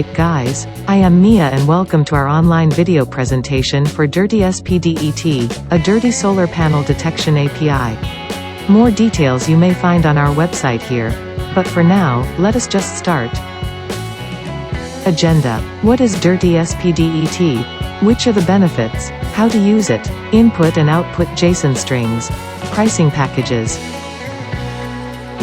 Alright guys, I am Mia and welcome to our online video presentation for Dirty SPDET, a dirty solar panel detection API. More details you may find on our website here. But for now, let us just start. Agenda. What is Dirty SPDET? Which are the benefits? How to use it? Input and output Json strings. Pricing packages.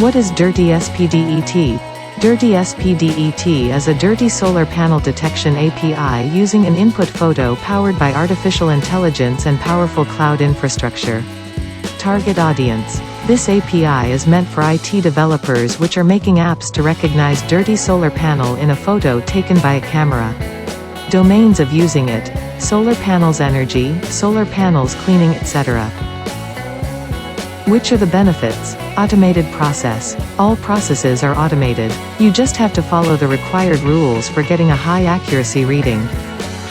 What is Dirty SPDET? Dirty SPDET is a dirty solar panel detection API using an input photo powered by artificial intelligence and powerful cloud infrastructure. Target audience. This API is meant for IT developers which are making apps to recognize dirty solar panel in a photo taken by a camera. Domains of using it: solar panels energy, solar panels cleaning, etc. Which are the benefits? Automated process. All processes are automated. You just have to follow the required rules for getting a high accuracy reading.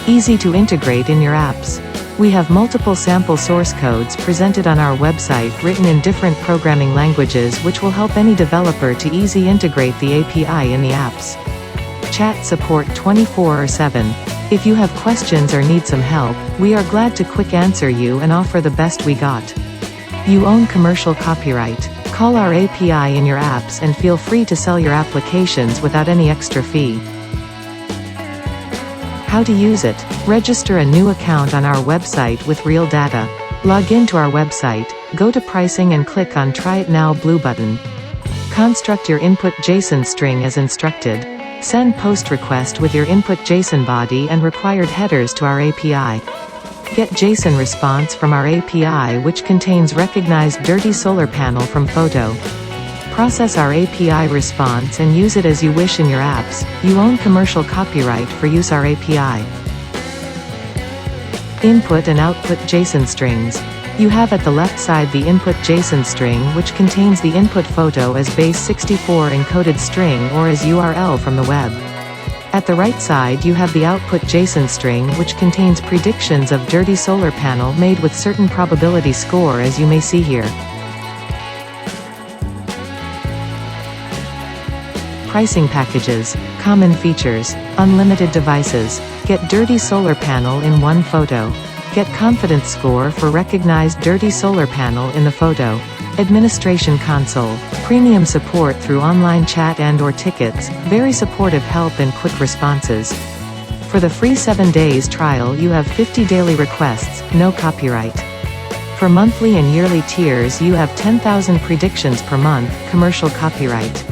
Easy to integrate in your apps. We have multiple sample source codes presented on our website written in different programming languages which will help any developer to easily integrate the API in the apps. Chat support 24/7. If you have questions or need some help, we are glad to quick answer you and offer the best we got. You own commercial copyright. Call our API in your apps and feel free to sell your applications without any extra fee. How to use it? Register a new account on our website with real data. Log in to our website, go to pricing and click on Try It Now blue button. Construct your input JSON string as instructed. Send post request with your input JSON body and required headers to our API. Get JSON response from our API which contains recognized dirty solar panel from photo. Process our API response and use it as you wish in your apps. You own commercial copyright for use our API. Input and output JSON strings. You have at the left side the input JSON string which contains the input photo as base 64 encoded string or as URL from the web. At the right side you have the output JSON string which contains predictions of dirty solar panel made with certain probability score as you may see here. Pricing packages. Common features. Unlimited devices. Get dirty solar panel in one photo. Get confidence score for recognized dirty solar panel in the photo. Administration console. Premium support through online chat and/or tickets, very supportive help and quick responses. For the free 7 days trial you have 50 daily requests, no copyright. For monthly and yearly tiers you have 10,000 predictions per month, commercial copyright.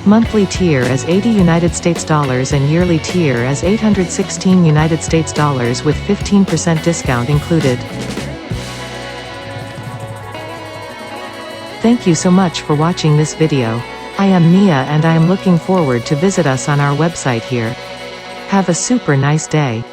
Monthly tier as $80 and yearly tier as $816 with 15% discount included. Thank you so much for watching this video. I am Mia and I am looking forward to visit us on our website here. Have a super nice day.